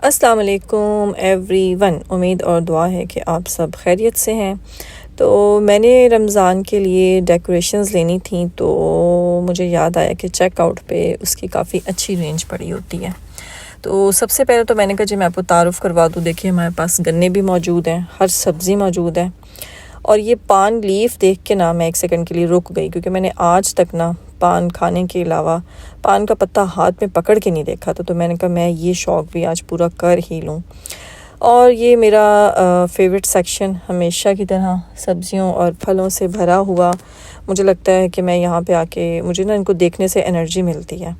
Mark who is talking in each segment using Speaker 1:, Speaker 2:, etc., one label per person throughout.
Speaker 1: السلام علیکم every one, امید اور دعا ہے کہ آپ سب خیریت سے ہیں۔ تو میں نے رمضان کے لیے ڈیکوریشنز لینی تھیں، تو مجھے یاد آیا کہ چیک آؤٹ پہ اس کی کافی اچھی رینج پڑی ہوتی ہے۔ تو سب سے پہلے تو میں نے کہا جی میں آپ کو تعارف کروا دوں۔ دیکھیے ہمارے پاس گنے بھی موجود ہیں، ہر سبزی موجود ہے، اور یہ پان لیف دیکھ کے نا میں ایک سیکنڈ کے لیے رک گئی، کیونکہ میں نے آج تک نا پان کھانے کے علاوہ پان کا پتہ ہاتھ میں پکڑ کے نہیں دیکھا تھا۔ تو میں نے کہا میں یہ شوق بھی آج پورا کر ہی لوں۔ اور یہ میرا فیوریٹ سیکشن ہمیشہ کی طرح سبزیوں اور پھلوں سے بھرا ہوا، مجھے لگتا ہے کہ میں یہاں پہ آ کے مجھے نا ان کو دیکھنے سے انرجی ملتی ہے۔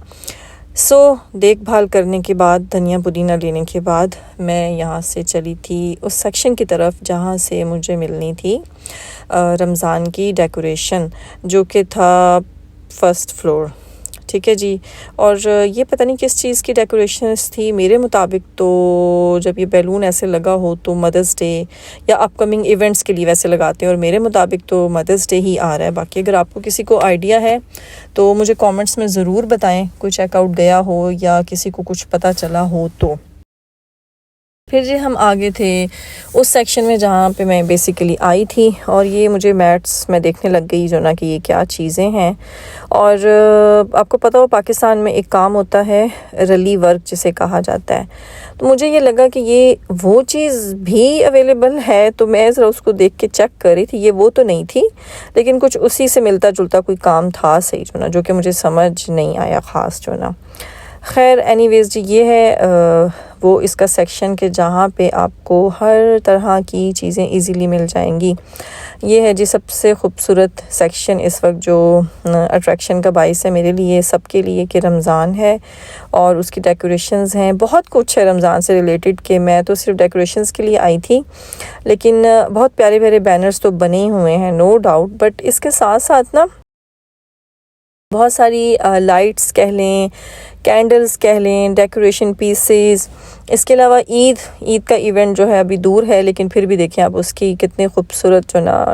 Speaker 1: دیکھ بھال کرنے کے بعد، دھنیا پودینہ لینے کے بعد، میں یہاں سے چلی تھی اس سیکشن کی طرف جہاں سے مجھے ملنی تھی رمضان کی ڈیکوریشن، جو کہ تھا فرسٹ فلور۔ ٹھیک ہے جی، اور یہ پتہ نہیں کس چیز کی ڈیکوریشنز تھی۔ میرے مطابق تو جب یہ بیلون ایسے لگا ہو تو مدرس ڈے یا اپ کمنگ ایونٹس کے لیے ویسے لگاتے ہیں، اور میرے مطابق تو مدرس ڈے ہی آ رہا ہے۔ باقی اگر آپ کو کسی کو آئیڈیا ہے تو مجھے کامنٹس میں ضرور بتائیں، کوئی چیک آؤٹ گیا ہو یا کسی کو کچھ پتہ چلا ہو تو۔ پھر جی ہم آگے تھے اس سیکشن میں جہاں پہ میں بیسیکلی آئی تھی، اور یہ مجھے میٹس میں دیکھنے لگ گئی جو نا کہ یہ کیا چیزیں ہیں۔ اور آپ کو پتہ ہو پاکستان میں ایک کام ہوتا ہے رلی ورک جسے کہا جاتا ہے، تو مجھے یہ لگا کہ یہ وہ چیز بھی اویلیبل ہے، تو میں ذرا اس کو دیکھ کے چیک کر رہی تھی۔ یہ وہ تو نہیں تھی، لیکن کچھ اسی سے ملتا جلتا کوئی کام تھا صحیح جو نا، جو کہ مجھے سمجھ نہیں آیا خاص جو نا۔ خیر اینی ویز جی، یہ ہے وہ اس کا سیکشن کہ جہاں پہ آپ کو ہر طرح کی چیزیں ایزیلی مل جائیں گی۔ یہ ہے جی سب سے خوبصورت سیکشن اس وقت جو اٹریکشن کا باعث ہے میرے لیے، سب کے لیے، کہ رمضان ہے اور اس کی ڈیکوریشنز ہیں۔ بہت کچھ ہے رمضان سے ریلیٹڈ، کہ میں تو صرف ڈیکوریشنز کے لیے آئی تھی، لیکن بہت پیارے پیارے بینرز تو بنے ہوئے ہیں نو ڈاؤٹ، بٹ اس کے ساتھ ساتھ نا بہت ساری لائٹس کہہ لیں، کینڈلز کہہ لیں، ڈیکوریشن پیسز۔ اس کے علاوہ عید کا ایونٹ جو ہے ابھی دور ہے، لیکن پھر بھی دیکھیں آپ اس کی کتنے خوبصورت جو نا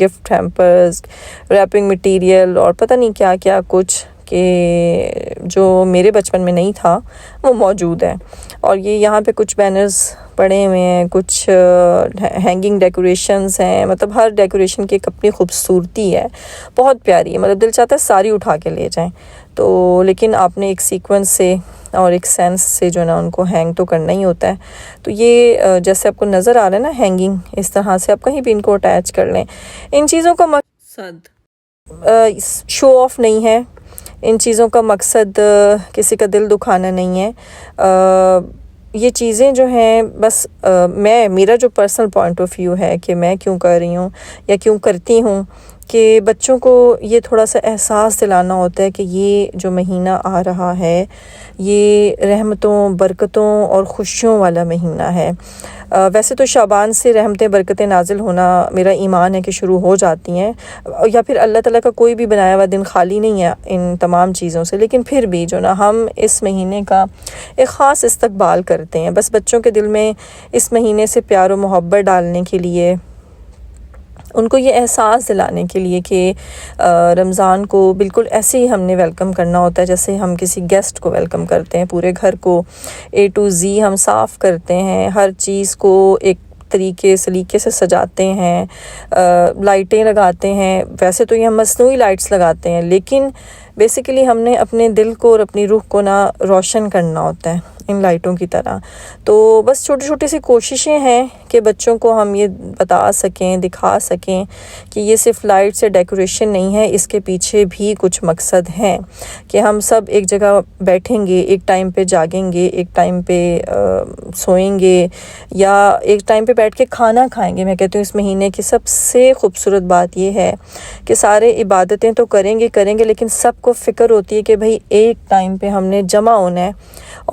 Speaker 1: گفٹ ہیمپرز، ریپنگ مٹیریل اور پتہ نہیں کیا کیا کچھ، کہ جو میرے بچپن میں نہیں تھا وہ موجود ہے۔ اور یہ یہاں پہ کچھ بینرز پڑے ہوئے ہیں، کچھ ہینگنگ ڈیکوریشنز ہیں، مطلب ہر ڈیکوریشن کی ایک اپنی خوبصورتی ہے، بہت پیاری ہے، مطلب دل چاہتا ہے ساری اٹھا کے لے جائیں، تو لیکن آپ نے ایک سیکوینس سے اور ایک سینس سے جو نا ان کو ہینگ تو کرنا ہی ہوتا ہے۔ تو یہ جیسے آپ کو نظر آ رہا ہے نا ہینگنگ، اس طرح سے آپ کہیں بھی ان کو اٹیچ کر لیں۔ ان چیزوں کا مقصد شو آف نہیں ہے، ان چیزوں کا مقصد کسی کا دل دکھانا نہیں ہے۔ یہ چیزیں جو ہیں بس میرا جو پرسنل پوائنٹ آف ویو ہے کہ میں کیوں کر رہی ہوں یا کیوں کرتی ہوں، کہ بچوں کو یہ تھوڑا سا احساس دلانا ہوتا ہے کہ یہ جو مہینہ آ رہا ہے یہ رحمتوں، برکتوں اور خوشیوں والا مہینہ ہے۔ ویسے تو شعبان سے رحمتیں برکتیں نازل ہونا میرا ایمان ہے کہ شروع ہو جاتی ہیں، یا پھر اللہ تعالیٰ کا کوئی بھی بنایا ہوا دن خالی نہیں ہے ان تمام چیزوں سے، لیکن پھر بھی جو نا ہم اس مہینے کا ایک خاص استقبال کرتے ہیں، بس بچوں کے دل میں اس مہینے سے پیار و محبت ڈالنے کے لیے، ان کو یہ احساس دلانے کے لیے کہ رمضان کو بالکل ایسے ہی ہم نے ویلکم کرنا ہوتا ہے جیسے ہم کسی گیسٹ کو ویلکم کرتے ہیں۔ پورے گھر کو A to Z ہم صاف کرتے ہیں، ہر چیز کو ایک سلیقے سے سجاتے ہیں، لائٹیں لگاتے ہیں۔ ویسے تو یہ ہم مصنوعی لائٹس لگاتے ہیں، لیکن بیسیکلی ہم نے اپنے دل کو اور اپنی روح کو نا روشن کرنا ہوتا ہے ان لائٹوں کی طرح۔ تو بس چھوٹی چھوٹی سی کوششیں ہیں کہ بچوں کو ہم یہ بتا سکیں، دکھا سکیں کہ یہ صرف لائٹ سے ڈیکوریشن نہیں ہے، اس کے پیچھے بھی کچھ مقصد ہیں، کہ ہم سب ایک جگہ بیٹھیں گے، ایک ٹائم پہ جاگیں گے، ایک ٹائم پہ سوئیں گے، یا ایک ٹائم پہ بیٹھ کے کھانا کھائیں گے۔ میں کہتی ہوں اس مہینے کی سب سے خوبصورت بات یہ ہے کہ سارے عبادتیں تو کریں گے، لیکن سب کو فکر ہوتی ہے کہ بھئی ایک ٹائم پہ ہم نے جمع ہونا ہے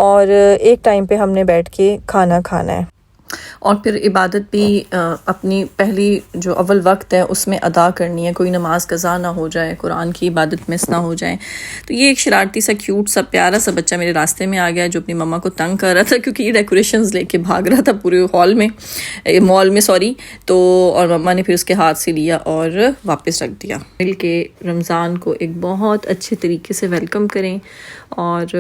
Speaker 1: اور ایک ٹائم پہ ہم نے بیٹھ کے کھانا کھانا ہے، اور پھر عبادت بھی اپنی پہلی جو اول وقت ہے اس میں ادا کرنی ہے، کوئی نماز قضا نہ ہو جائے، قرآن کی عبادت مس نہ ہو جائے۔ تو یہ ایک شرارتی سا کیوٹ سا پیارا سا بچہ میرے راستے میں آ گیا جو اپنی مما کو تنگ کر رہا تھا، کیونکہ یہ ڈیکوریشنز لے کے بھاگ رہا تھا پورے مال میں تو اور مما نے پھر اس کے ہاتھ سے لیا اور واپس رکھ دیا۔ مل کے رمضان کو ایک بہت اچھے طریقے سے ویلکم کریں، اور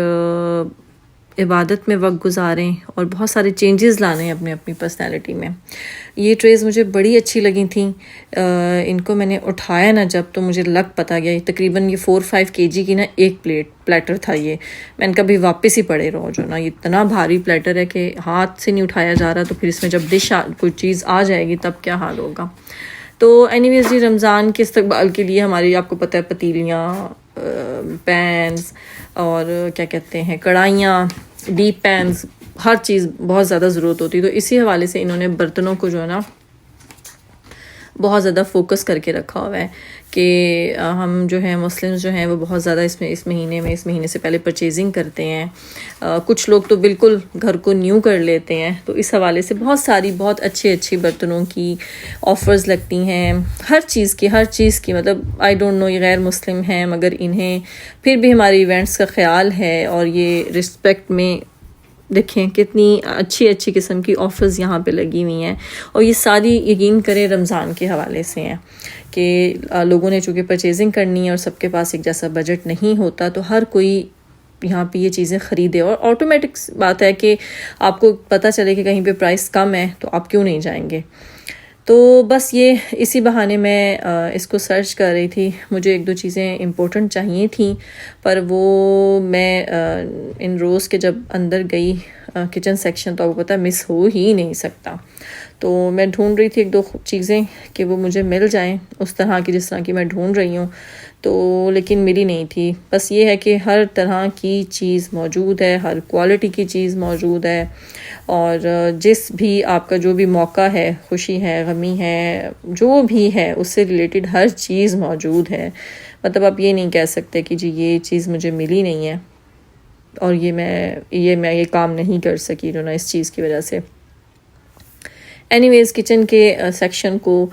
Speaker 1: عبادت میں وقت گزاریں اور بہت سارے چینجز لانے ہیں اپنی پرسنالٹی میں. یہ ٹریز مجھے بڑی اچھی لگی تھیں. ان کو میں نے اٹھایا نا جب تو مجھے لگ پتا گیا تقریباً یہ 4-5 kg کی نا ایک پلیٹر تھا. یہ میں نے کبھی واپس ہی پڑے رہو جو نا یہ اتنا بھاری پلیٹر ہے کہ ہاتھ سے نہیں اٹھایا جا رہا, تو پھر اس میں جب ڈش کوئی چیز آ جائے گی تب کیا حال ہوگا. تو اینی ویز جی, رمضان کے استقبال کے لیے ہماری آپ کو پتہ ہے پتیلیاں, پینز اور کیا کہتے ہیں کڑھائیاں, ڈیپ پینز, ہر چیز بہت زیادہ ضرورت ہوتی ہے. تو اسی حوالے سے انہوں نے برتنوں کو جو ہے نا بہت زیادہ فوکس کر کے رکھا ہوا ہے کہ ہم جو ہیں مسلمز جو ہیں وہ بہت زیادہ اس مہینے سے پہلے پرچیزنگ کرتے ہیں. کچھ لوگ تو بالکل گھر کو نیو کر لیتے ہیں. تو اس حوالے سے بہت اچھی برتنوں کی آفرز لگتی ہیں, ہر چیز کی مطلب آئی ڈونٹ نو یہ غیر مسلم ہیں مگر انہیں پھر بھی ہمارے ایونٹس کا خیال ہے. اور یہ رسپیکٹ میں دیکھیں کتنی اچھی قسم کی آفرز یہاں پہ لگی ہوئی ہیں. اور یہ ساری یقین کریں رمضان کے حوالے سے ہیں کہ لوگوں نے چونکہ پرچیزنگ کرنی ہے اور سب کے پاس ایک جیسا بجٹ نہیں ہوتا, تو ہر کوئی یہاں پہ یہ چیزیں خریدے. اور آٹومیٹک بات ہے کہ آپ کو پتہ چلے کہ کہیں پہ پرائس کم ہے تو آپ کیوں نہیں جائیں گے. تو بس یہ اسی بہانے میں اس کو سرچ کر رہی تھی. مجھے 1-2 چیزیں امپورٹنٹ چاہیے تھیں, پر وہ میں ان روز کے جب اندر گئی کچن سیکشن تو آپ کو پتہ مس ہو ہی نہیں سکتا. تو میں ڈھونڈ رہی تھی 1-2 چیزیں کہ وہ مجھے مل جائیں اس طرح کی جس طرح کی میں ڈھونڈ رہی ہوں, تو لیکن ملی نہیں تھی. بس یہ ہے کہ ہر طرح کی چیز موجود ہے, ہر کوالٹی کی چیز موجود ہے, اور جس بھی آپ کا جو بھی موقع ہے, خوشی ہے, غمی ہے, جو بھی ہے اس سے ریلیٹڈ ہر چیز موجود ہے. مطلب آپ یہ نہیں کہہ سکتے کہ جی یہ چیز مجھے ملی نہیں ہے اور میں یہ کام نہیں کر سکی جو نا اس چیز کی وجہ سے. اینی ویز کچن کے سیکشن کو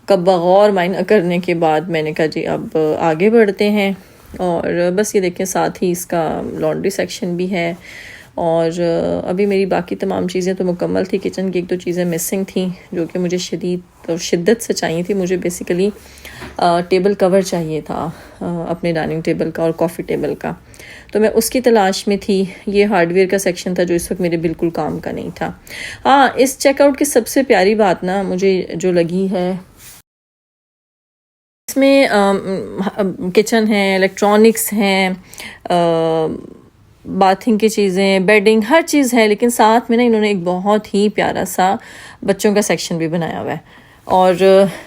Speaker 1: بغور معائنہ کرنے کے بعد میں نے کہا جی اب آگے بڑھتے ہیں. اور بس یہ دیکھیں ساتھ ہی اس کا لانڈری سیکشن بھی ہے. اور ابھی میری باقی تمام چیزیں تو مکمل تھی. کچن کی 1-2 چیزیں مسنگ تھیں جو کہ مجھے شدت سے چاہیے تھی. مجھے بیسیکلی ٹیبل کور چاہیے تھا اپنے ڈائننگ ٹیبل کا اور کافی ٹیبل کا, تو میں اس کی تلاش میں تھی. یہ ہارڈ ویئر کا سیکشن تھا جو اس وقت میرے بالکل کام کا نہیں تھا. ہاں, اس چیک آؤٹ کی سب سے پیاری بات نا مجھے جو لگی ہے اس میں کچن ہے, الیکٹرانکس ہیں, باتھنگ کی چیزیں, بیڈنگ, ہر چیز ہے. لیکن ساتھ میں نا انہوں نے ایک بہت ہی پیارا سا بچوں کا سیکشن بھی بنایا ہوا ہے. اور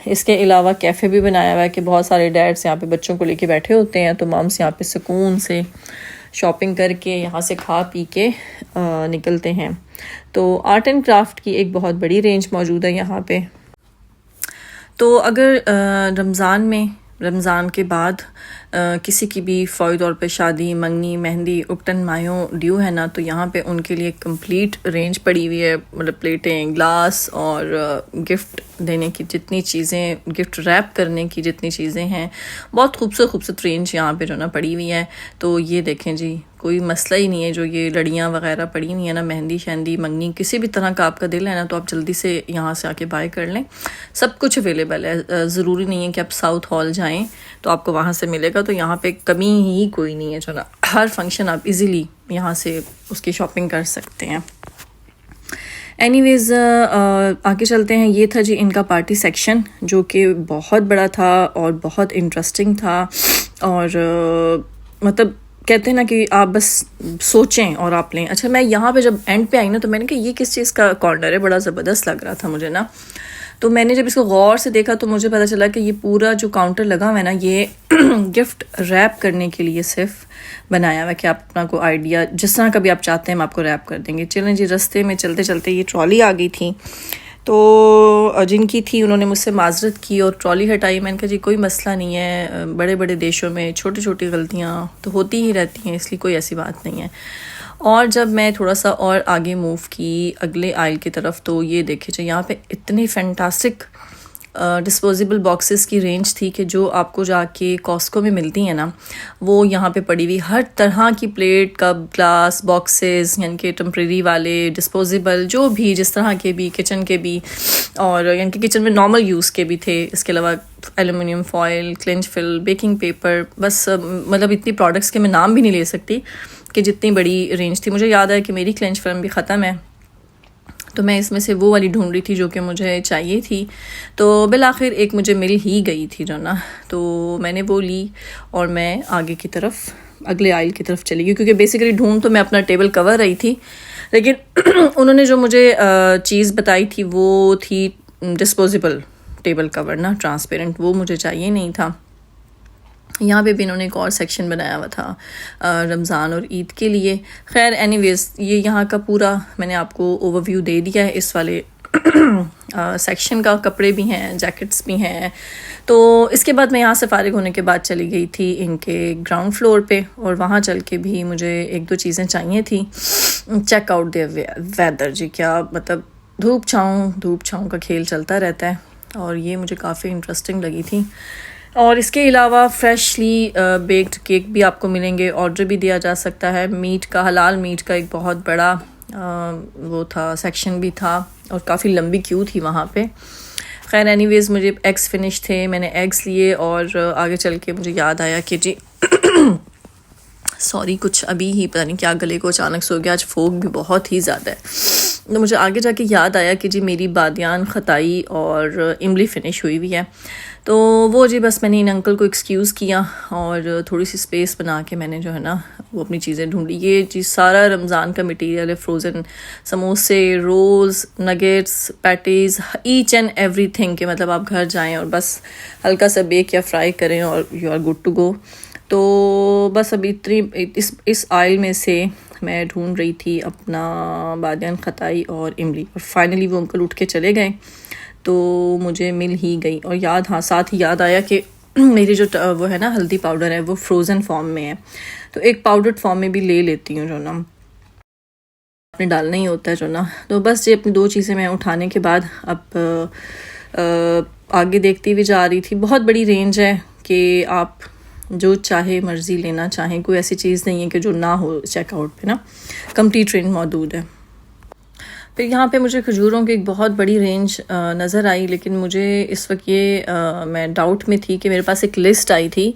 Speaker 1: اس کے علاوہ کیفے بھی بنایا ہوا ہے کہ بہت سارے ڈیڈس یہاں پہ بچوں کو لے کے بیٹھے ہوتے ہیں, تو مامس یہاں پہ سکون سے شاپنگ کر کے یہاں سے کھا پی کے نکلتے ہیں. تو آرٹ اینڈ کرافٹ کی ایک بہت بڑی رینج موجود ہے یہاں پہ. تو اگر رمضان کے بعد کسی کی بھی فوری طور پہ شادی, منگنی, مہندی, اپٹن, مایوں ڈیو ہے نا, تو یہاں پہ ان کے لیے کمپلیٹ رینج پڑی ہوئی ہے. مطلب پلیٹیں, گلاس اور گفٹ دینے کی جتنی چیزیں, گفٹ ریپ کرنے کی جتنی چیزیں ہیں, بہت خوبصورت رینج یہاں پہ جو نا پڑی ہوئی ہے. تو یہ دیکھیں جی کوئی مسئلہ ہی نہیں ہے. جو یہ لڑیاں وغیرہ پڑی ہوئی ہیں نا, مہندی شہندی, منگنی, کسی بھی طرح کا آپ کا دل ہے نا, تو آپ جلدی سے یہاں سے آ کے بائی کر لیں. سب کچھ اویلیبل ہے. ضروری نہیں ہے کہ آپ ساؤتھ ہال جائیں تو آپ کو وہاں سے ملے گا. تو یہاں پہ کمی ہی کوئی نہیں ہے جو نا, ہر فنکشن آپ ایزیلی یہاں سے اس کی شاپنگ کر سکتے ہیں. اینی ویز آگے چلتے ہیں. یہ تھا جی ان کا پارٹی سیکشن جو کہ بہت بڑا تھا اور بہت انٹرسٹنگ تھا. اور مطلب کہتے ہیں نا کہ آپ بس سوچیں اور آپ لیں. اچھا, میں یہاں پہ جب اینڈ پہ آئی نا تو میں نے کہا یہ کس چیز کا کارنر ہے, بڑا زبردست لگ رہا تھا مجھے نا. تو میں نے جب اس کو غور سے دیکھا تو مجھے پتا چلا کہ یہ پورا جو کاؤنٹر لگا ہوا ہے نا, یہ گفٹ ریپ کرنے کے لیے صرف بنایا ہوا ہے کہ آپ اپنا کو آئیڈیا جس طرح کا بھی آپ چاہتے ہیں ہم آپ کو ریپ کر دیں گے. چلیں جی, رستے میں چلتے چلتے یہ ٹرالی آ گئی تھی. تو جن کی تھی انہوں نے مجھ سے معذرت کی اور ٹرالی ہٹائی. میں نے کہا جی کوئی مسئلہ نہیں ہے, بڑے دیشوں میں چھوٹی غلطیاں تو ہوتی ہی رہتی ہیں, اس لیے کوئی ایسی بات نہیں ہے. اور جب میں تھوڑا سا اور آگے موو کی اگلے آئل کی طرف, تو یہ دیکھے جو یہاں پہ اتنی فینٹاسٹک ڈسپوزیبل باکسز کی رینج تھی کہ جو آپ کو جا کے کاسکو میں ملتی ہیں نا, وہ یہاں پہ پڑی ہوئی. ہر طرح کی پلیٹ, کپ, گلاس, باکسز, یعنی کہ ٹمپریری والے, ڈسپوزیبل, جو بھی جس طرح کے بھی, کچن کے بھی, اور یعنی کہ کچن میں نارمل یوز کے بھی تھے. اس کے علاوہ ایلومینیم فوائل, کلنچ فل, بیکنگ پیپر, بس مطلب اتنی پروڈکٹس کے میں نام بھی نہیں لے سکتی کہ جتنی بڑی رینج تھی. مجھے یاد ہے کہ میری کلینچ فرم بھی ختم ہے تو میں اس میں سے وہ والی ڈھونڈ رہی تھی جو کہ مجھے چاہیے تھی. تو بالآخر ایک مجھے مل ہی گئی تھی جو نا, تو میں نے وہ لی اور میں آگے کی طرف اگلے آئل کی طرف چلی گئی, کیونکہ بیسیکلی ڈھونڈ تو میں اپنا ٹیبل کور رہی تھی, لیکن انہوں نے جو مجھے چیز بتائی تھی وہ تھی ڈسپوزیبل ٹیبل کور نا, ٹرانسپیرنٹ, وہ مجھے چاہیے نہیں تھا. یہاں پہ بھی انہوں نے ایک اور سیکشن بنایا ہوا تھا رمضان اور عید کے لیے. خیر اینی ویز یہ یہاں کا پورا میں نے آپ کو اوور ویو دے دیا ہے اس والے سیکشن کا. کپڑے بھی ہیں, جیکٹس بھی ہیں. تو اس کے بعد میں یہاں سے فارغ ہونے کے بعد چلی گئی تھی ان کے گراؤنڈ فلور پہ, اور وہاں چل کے بھی مجھے ایک دو چیزیں چاہیے تھیں. چیک آؤٹ دی ویدر, جی کیا مطلب دھوپ چھاؤں کا کھیل چلتا رہتا ہے, اور یہ مجھے کافی انٹرسٹنگ لگی تھی. اور اس کے علاوہ فریشلی بیکڈ کیک بھی آپ کو ملیں گے, آرڈر بھی دیا جا سکتا ہے. میٹ کا, حلال میٹ کا ایک بہت بڑا وہ تھا, سیکشن بھی تھا, اور کافی لمبی کیو تھی وہاں پہ. خیر اینی ویز مجھے ایگس فنش تھے, میں نے ایگس لیے, اور آگے چل کے مجھے یاد آیا کہ جی سوری کچھ ابھی ہی پتہ نہیں کیا گلے کو اچانک سے ہو گیا, آج فوگ بھی بہت ہی زیادہ ہے. تو مجھے آگے جا کے یاد آیا کہ جی میری بادیان ختائی اور املی فنش ہوئی ہوئی ہے. تو وہ جی بس میں نے ان انکل کو ایکسکیوز کیا اور تھوڑی سی اسپیس بنا کے میں نے جو ہے نا وہ اپنی چیزیں ڈھونڈی. یہ چیز سارا رمضان کا مٹیریل ہے, فروزن سموسے, rolls, nuggets, patties, each and everything, کہ مطلب آپ گھر جائیں اور بس ہلکا سا بیک یا فرائی کریں اور you are good to go. تو بس ابھی اس آئل میں سے میں ڈھونڈ رہی تھی اپنا بادیان ختائی اور املی, اور فائنلی وہ انکل اٹھ کے چلے گئے تو مجھے مل ہی گئی. اور ساتھ ہی یاد آیا کہ میری جو وہ ہے نا ہلدی پاؤڈر ہے وہ فروزن فارم میں ہے, تو ایک پاؤڈرڈ فارم میں بھی لے لیتی ہوں جو نا آپ نے ڈالنا ہی ہوتا ہے جو نا. تو بس یہ اپنی دو چیزیں میں اٹھانے کے بعد اب آگے دیکھتی ہوئی جا رہی تھی. بہت بڑی رینج ہے کہ آپ جو چاہے مرضی لینا چاہیں, کوئی ایسی چیز نہیں ہے کہ جو نہ ہو چیک آؤٹ پہ نا, کمپلیٹ رینج موجود ہے. پھر یہاں پہ مجھے کھجوروں کی ایک بہت بڑی رینج نظر آئی, لیکن مجھے اس وقت یہ میں ڈاؤٹ میں تھی کہ میرے پاس ایک لسٹ آئی تھی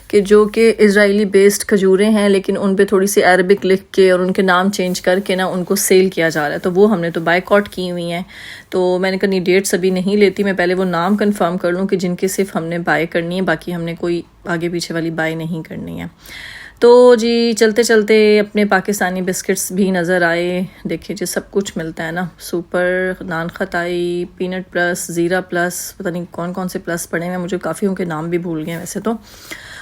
Speaker 1: کہ جو کہ اسرائیلی بیسڈ کھجوریں ہیں, لیکن ان پہ تھوڑی سی عربک لکھ کے اور ان کے نام چینج کر کے نا ان کو سیل کیا جا رہا ہے. تو وہ ہم نے تو بائیک آؤٹ کی ہوئی ہیں. تو میں نے کہا نہیں ڈیٹس ابھی نہیں لیتی, میں پہلے وہ نام کنفرم کر لوں کہ جن کی صرف ہم نے بائی کرنی ہے, باقی ہم نے کوئی آگے پیچھے والی بائی نہیں کرنی ہے. تو جی چلتے چلتے اپنے پاکستانی بسکٹس بھی نظر آئے. دیکھیں جی سب کچھ ملتا ہے نا, سپر, نان ختائی, پینٹ پلس, زیرہ پلس, پتہ نہیں کون کون سے پلس پڑے ہیں, مجھے کافی ان کے نام بھی بھول گئے ویسے تو.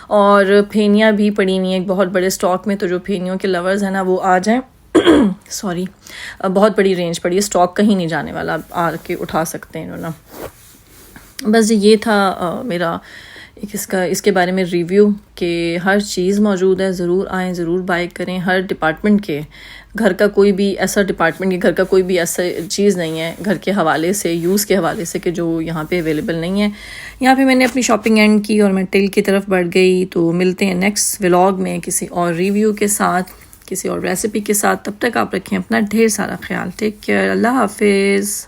Speaker 1: اور پھینیاں بھی پڑی ہوئی ہیں ایک بہت بڑے اسٹاک میں, تو جو پھینیوں کے لورز ہیں نا وہ آ جائیں. سوری, بہت بڑی رینج پڑی ہے, اسٹاک کہیں نہیں جانے والا, آ کے اٹھا سکتے ہیں نا. بس یہ تھا میرا اس کے بارے میں ریویو کہ ہر چیز موجود ہے, ضرور آئیں, ضرور بائی کریں. ہر ڈپارٹمنٹ کے گھر کا کوئی بھی ایسا ڈپارٹمنٹ یا گھر کا کوئی بھی ایسا چیز نہیں ہے گھر کے حوالے سے, یوز کے حوالے سے, کہ جو یہاں پہ اویلیبل نہیں ہے. یہاں پہ میں نے اپنی شاپنگ اینڈ کی اور میں ٹل کی طرف بڑھ گئی. تو ملتے ہیں نیکسٹ ولاگ میں کسی اور ریویو کے ساتھ, کسی اور ریسیپی کے ساتھ. تب تک آپ رکھیں اپنا ڈھیر سارا خیال. ٹیک کیئر, اللہ حافظ.